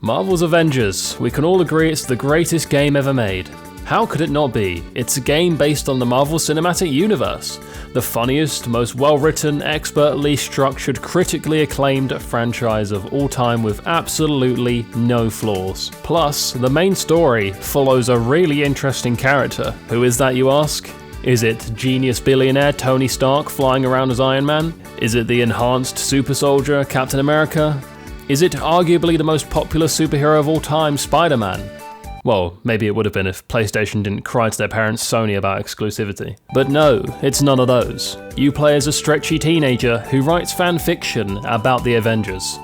Marvel's Avengers. We can all agree it's the greatest game ever made. How could it not be? It's a game based on the Marvel Cinematic Universe. The funniest, most well-written, expertly structured, critically acclaimed franchise of all time with absolutely no flaws. Plus, the main story follows a really interesting character. Who is that, you ask? Is it genius billionaire Tony Stark flying around as Iron Man? Is it the enhanced super soldier Captain America? Is it arguably the most popular superhero of all time, Spider-Man? Well, maybe it would have been if PlayStation didn't cry to their parents Sony about exclusivity. But no, it's none of those. You play as a stretchy teenager who writes fan fiction about the Avengers.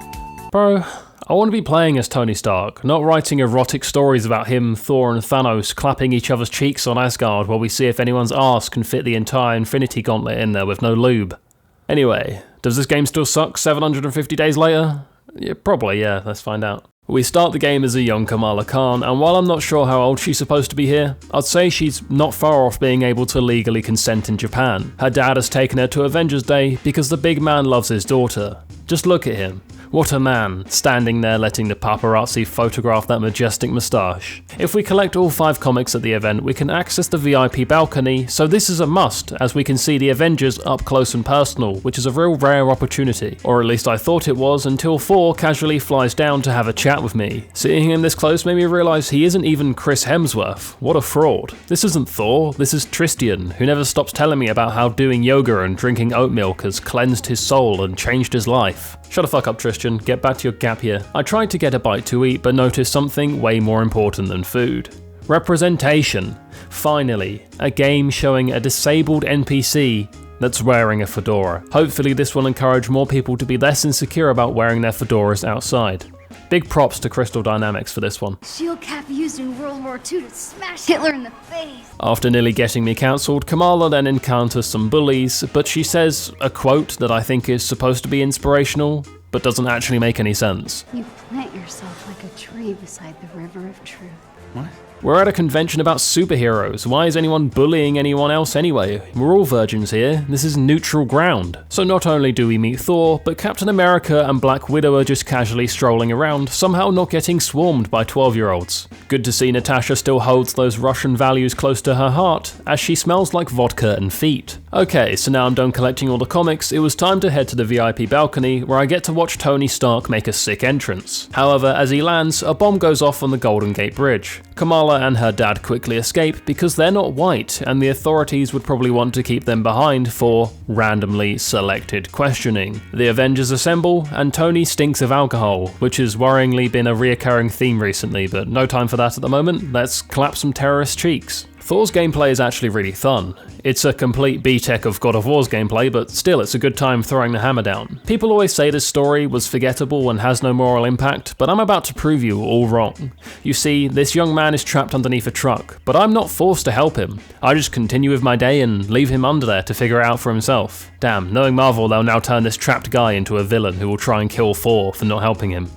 Bro, I want to be playing as Tony Stark, not writing erotic stories about him, Thor and Thanos clapping each other's cheeks on Asgard while we see if anyone's arse can fit the entire Infinity Gauntlet in there with no lube. Anyway, does this game still suck 750 days later? Yeah, probably, yeah, let's find out. We start the game as a young Kamala Khan, and while I'm not sure how old she's supposed to be here, I'd say she's not far off being able to legally consent in Japan. Her dad has taken her to Avengers Day because the big man loves his daughter. Just look at him. What a man, standing there letting the paparazzi photograph that majestic moustache. If we collect all 5 comics at the event, we can access the VIP balcony, so this is a must, as we can see the Avengers up close and personal, which is a real rare opportunity. Or at least I thought it was, until Thor casually flies down to have a chat with me. Seeing him this close made me realise he isn't even Chris Hemsworth. What a fraud. This isn't Thor, this is Tristan, who never stops telling me about how doing yoga and drinking oat milk has cleansed his soul and changed his life. Shut the fuck up, Tristan, get back to your gap year. I tried to get a bite to eat, but noticed something way more important than food. Representation. Finally, a game showing a disabled NPC that's wearing a fedora. Hopefully this will encourage more people to be less insecure about wearing their fedoras outside. Big props to Crystal Dynamics for this one. Shield cap used in World War II to smash Hitler in the face. After nearly getting me cancelled, Kamala then encounters some bullies, but she says a quote that I think is supposed to be inspirational, but doesn't actually make any sense. You plant yourself like a tree beside the river of truth. What? We're at a convention about superheroes. Why is anyone bullying anyone else anyway? We're all virgins here. This is neutral ground. So not only do we meet Thor, but Captain America and Black Widow are just casually strolling around, somehow not getting swarmed by 12-year-olds. Good to see Natasha still holds those Russian values close to her heart, as she smells like vodka and feet. Okay, so now I'm done collecting all the comics, it was time to head to the VIP balcony, where I get to watch Tony Stark make a sick entrance. However, as he lands, a bomb goes off on the Golden Gate Bridge. Kamala and her dad quickly escape because they're not white, and the authorities would probably want to keep them behind for randomly selected questioning. The Avengers assemble, and Tony stinks of alcohol, which has worryingly been a reoccurring theme recently, but no time for that at the moment. Let's clap some terrorist cheeks. Thor's gameplay is actually really fun. It's a complete B-Tech of God of War's gameplay, but still it's a good time throwing the hammer down. People always say this story was forgettable and has no moral impact, but I'm about to prove you all wrong. You see, this young man is trapped underneath a truck, but I'm not forced to help him. I just continue with my day and leave him under there to figure it out for himself. Damn, knowing Marvel, they'll now turn this trapped guy into a villain who will try and kill Thor for not helping him.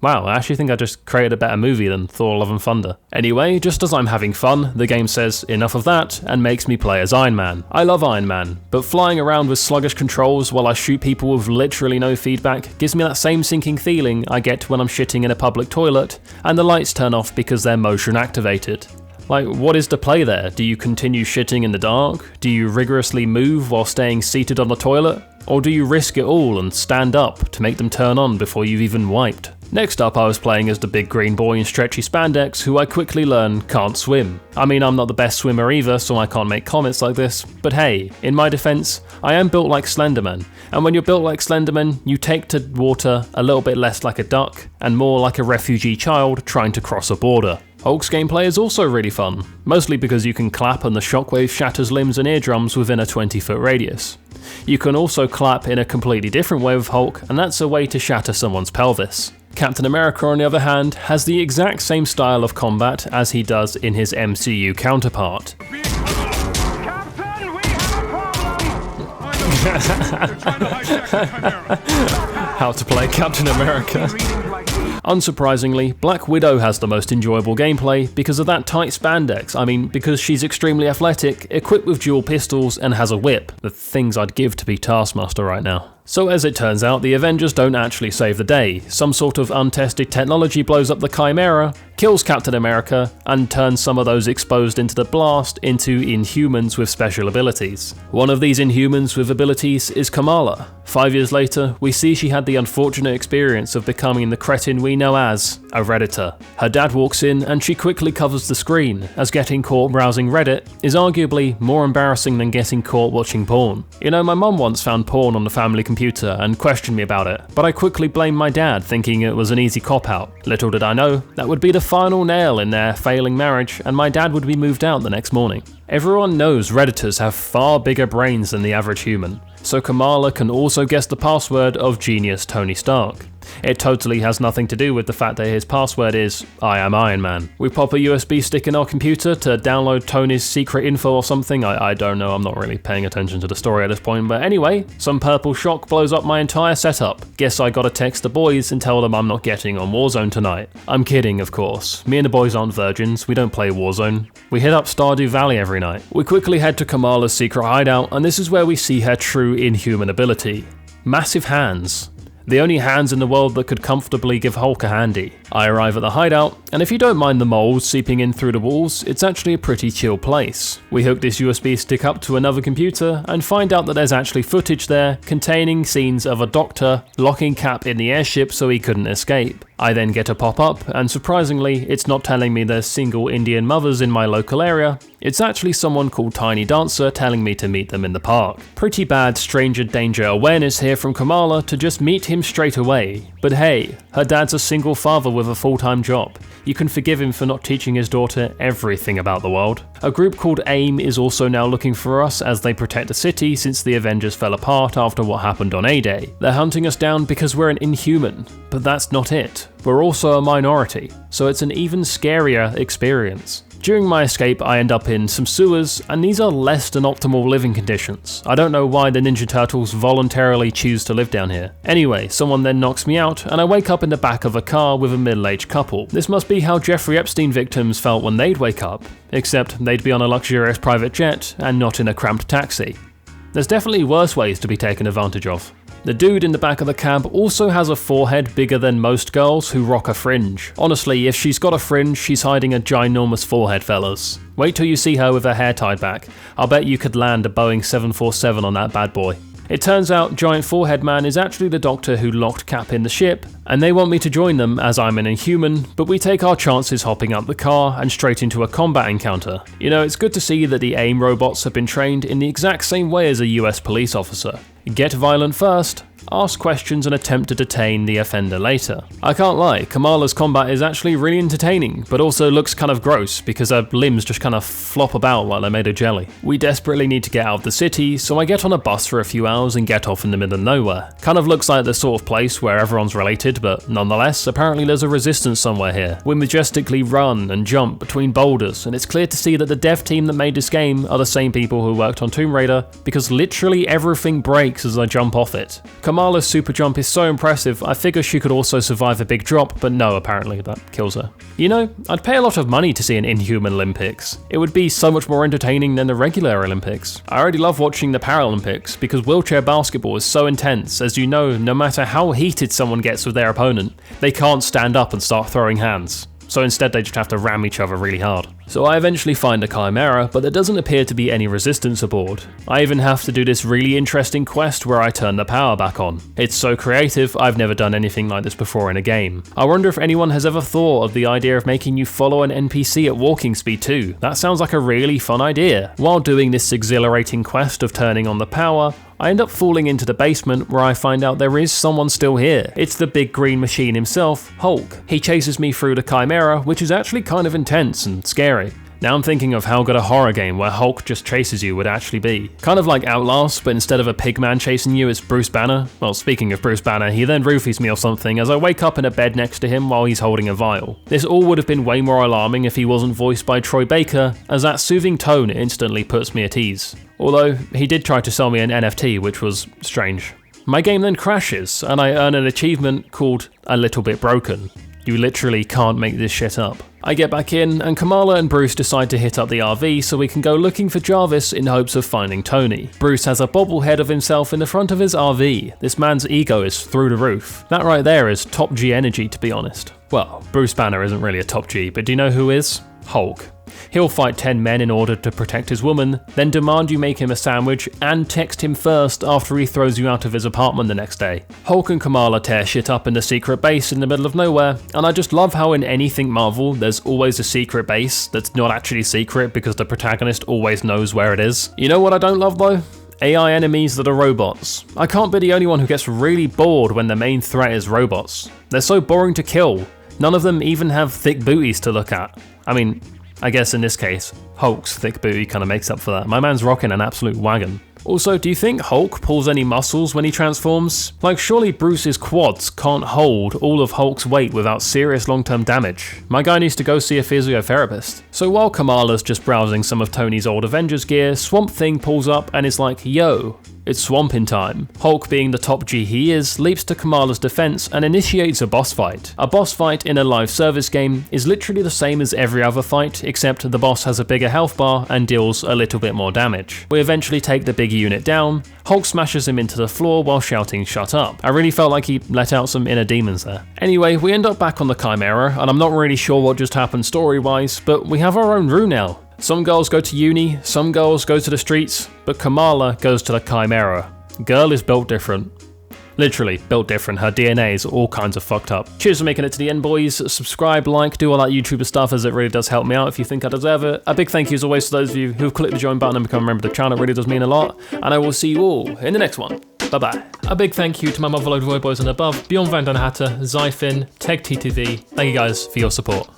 Wow, I actually think I just created a better movie than Thor Love and Thunder. Anyway, just as I'm having fun, the game says enough of that and makes me play as Iron Man. I love Iron Man, but flying around with sluggish controls while I shoot people with literally no feedback gives me that same sinking feeling I get when I'm shitting in a public toilet and the lights turn off because they're motion activated. Like, what is the play there? Do you continue shitting in the dark? Do you rigorously move while staying seated on the toilet? Or do you risk it all and stand up to make them turn on before you've even wiped? Next up, I was playing as the big green boy in stretchy spandex who I quickly learn can't swim. I mean, I'm not the best swimmer either, so I can't make comments like this, but hey, in my defense, I am built like Slenderman, and when you're built like Slenderman, you take to water a little bit less like a duck, and more like a refugee child trying to cross a border. Hulk's gameplay is also really fun, mostly because you can clap and the shockwave shatters limbs and eardrums within a 20-foot radius. You can also clap in a completely different way with Hulk, and that's a way to shatter someone's pelvis. Captain America, on the other hand, has the exact same style of combat as he does in his MCU counterpart. Captain, we have a problem! How to play Captain America. Unsurprisingly, Black Widow has the most enjoyable gameplay because of that tight spandex. I mean, because she's extremely athletic, equipped with dual pistols, and has a whip. The things I'd give to be Taskmaster right now. So as it turns out, the Avengers don't actually save the day. Some sort of untested technology blows up the Chimera, kills Captain America, and turns some of those exposed into the blast into Inhumans with special abilities. One of these Inhumans with abilities is Kamala. 5 years later, we see she had the unfortunate experience of becoming the cretin we know as a Redditor. Her dad walks in and she quickly covers the screen, as getting caught browsing Reddit is arguably more embarrassing than getting caught watching porn. You know, my mum once found porn on the family computer and questioned me about it, but I quickly blamed my dad, thinking it was an easy cop-out. Little did I know, that would be the final nail in their failing marriage, and my dad would be moved out the next morning. Everyone knows Redditors have far bigger brains than the average human, so Kamala can also guess the password of genius Tony Stark. It totally has nothing to do with the fact that his password is I am Iron Man. We pop a USB stick in our computer to download Tony's secret info or something. I don't know, I'm not really paying attention to the story at this point, but anyway, some purple shock blows up my entire setup. Guess I gotta text the boys and tell them I'm not getting on Warzone tonight. I'm kidding, of course. Me and the boys aren't virgins, we don't play Warzone. We hit up Stardew Valley every night. We quickly head to Kamala's secret hideout, and this is where we see her true Inhuman ability. Massive hands. The only hands in the world that could comfortably give Hulk a handy. I arrive at the hideout, and if you don't mind the moles seeping in through the walls, it's actually a pretty chill place. We hook this USB stick up to another computer and find out that there's actually footage there containing scenes of a doctor locking Cap in the airship so he couldn't escape. I then get a pop-up, and surprisingly, it's not telling me there's single Indian mothers in my local area, it's actually someone called Tiny Dancer telling me to meet them in the park. Pretty bad stranger danger awareness here from Kamala to just meet him straight away. But hey, her dad's a single father with a full-time job. You can forgive him for not teaching his daughter everything about the world. A group called AIM is also now looking for us as they protect the city since the Avengers fell apart after what happened on A-Day. They're hunting us down because we're an Inhuman, but that's not it. We're also a minority, so it's an even scarier experience. During my escape, I end up in some sewers, and these are less than optimal living conditions. I don't know why the Ninja Turtles voluntarily choose to live down here. Anyway, someone then knocks me out, and I wake up in the back of a car with a middle-aged couple. This must be how Jeffrey Epstein victims felt when they'd wake up, except they'd be on a luxurious private jet and not in a cramped taxi. There's definitely worse ways to be taken advantage of. The dude in the back of the cab also has a forehead bigger than most girls who rock a fringe. Honestly, if she's got a fringe, she's hiding a ginormous forehead, fellas. Wait till you see her with her hair tied back. I'll bet you could land a Boeing 747 on that bad boy. It turns out Giant Forehead Man is actually the doctor who locked Cap in the ship, and they want me to join them as I'm an Inhuman, but we take our chances hopping up the car and straight into a combat encounter. You know, it's good to see that the AIM robots have been trained in the exact same way as a US police officer. Get violent first, ask questions and attempt to detain the offender later. I can't lie, Kamala's combat is actually really entertaining, but also looks kind of gross because her limbs just kind of flop about like they're made of jelly. We desperately need to get out of the city, so I get on a bus for a few hours and get off in the middle of nowhere. Kind of looks like the sort of place where everyone's related, but nonetheless, apparently there's a resistance somewhere here. We majestically run and jump between boulders, and it's clear to see that the dev team that made this game are the same people who worked on Tomb Raider, because literally everything breaks as I jump off it. Kamala's super jump is so impressive, I figure she could also survive a big drop, but no, apparently that kills her. You know, I'd pay a lot of money to see an Inhuman Olympics. It would be so much more entertaining than the regular Olympics. I already love watching the Paralympics because wheelchair basketball is so intense, as you know, no matter how heated someone gets with their opponent, they can't stand up and start throwing hands. So instead they just have to ram each other really hard. So I eventually find a Chimera, but there doesn't appear to be any resistance aboard. I even have to do this really interesting quest where I turn the power back on. It's so creative, I've never done anything like this before in a game. I wonder if anyone has ever thought of the idea of making you follow an NPC at walking speed too. That sounds like a really fun idea. While doing this exhilarating quest of turning on the power, I end up falling into the basement where I find out there is someone still here. It's the big green machine himself, Hulk. He chases me through the Chimera, which is actually kind of intense and scary. Now I'm thinking of how good a horror game where Hulk just chases you would actually be. Kind of like Outlast, but instead of a pigman chasing you, it's Bruce Banner. Well, speaking of Bruce Banner, he then roofies me or something as I wake up in a bed next to him while he's holding a vial. This all would have been way more alarming if he wasn't voiced by Troy Baker, as that soothing tone instantly puts me at ease. Although, he did try to sell me an NFT, which was strange. My game then crashes, and I earn an achievement called A Little Bit Broken. You literally can't make this shit up. I get back in, and Kamala and Bruce decide to hit up the RV so we can go looking for Jarvis in hopes of finding Tony. Bruce has a bobblehead of himself in the front of his RV. This man's ego is through the roof. That right there is top G energy, to be honest. Well, Bruce Banner isn't really a top G, but do you know who is? Hulk. He'll fight 10 men in order to protect his woman, then demand you make him a sandwich and text him first after he throws you out of his apartment the next day. Hulk and Kamala tear shit up in the secret base in the middle of nowhere, and I just love how in anything Marvel there's always a secret base that's not actually secret because the protagonist always knows where it is. You know what I don't love though? AI enemies that are robots. I can't be the only one who gets really bored when the main threat is robots. They're so boring to kill. None of them even have thick booties to look at. I mean, I guess in this case, Hulk's thick booty kind of makes up for that. My man's rocking an absolute wagon. Also, do you think Hulk pulls any muscles when he transforms? Like, surely Bruce's quads can't hold all of Hulk's weight without serious long-term damage. My guy needs to go see a physiotherapist. So while Kamala's just browsing some of Tony's old Avengers gear, Swamp Thing pulls up and is like, yo, it's swamping time. Hulk, being the top G he is, leaps to Kamala's defense and initiates a boss fight. A boss fight in a live service game is literally the same as every other fight, except the boss has a bigger health bar and deals a little bit more damage. We eventually take the big unit down. Hulk smashes him into the floor while shouting shut up. I really felt like he let out some inner demons there. Anyway, we end up back on the Chimera, and I'm not really sure what just happened story-wise, but we have our own Rue now. Some girls go to uni, some girls go to the streets, but Kamala goes to the Chimera. Girl is built different. Literally, built different. Her DNA is all kinds of fucked up. Cheers for making it to the end, boys. Subscribe, like, do all that YouTuber stuff, as it really does help me out if you think I deserve it. A big thank you as always to those of you who've clicked the join button and become a member of the channel. It really does mean a lot. And I will see you all in the next one. Bye-bye. A big thank you to my motherload Voiy Bois and above, Björn and ZYFin, TheGamerTeg. Thank you guys for your support.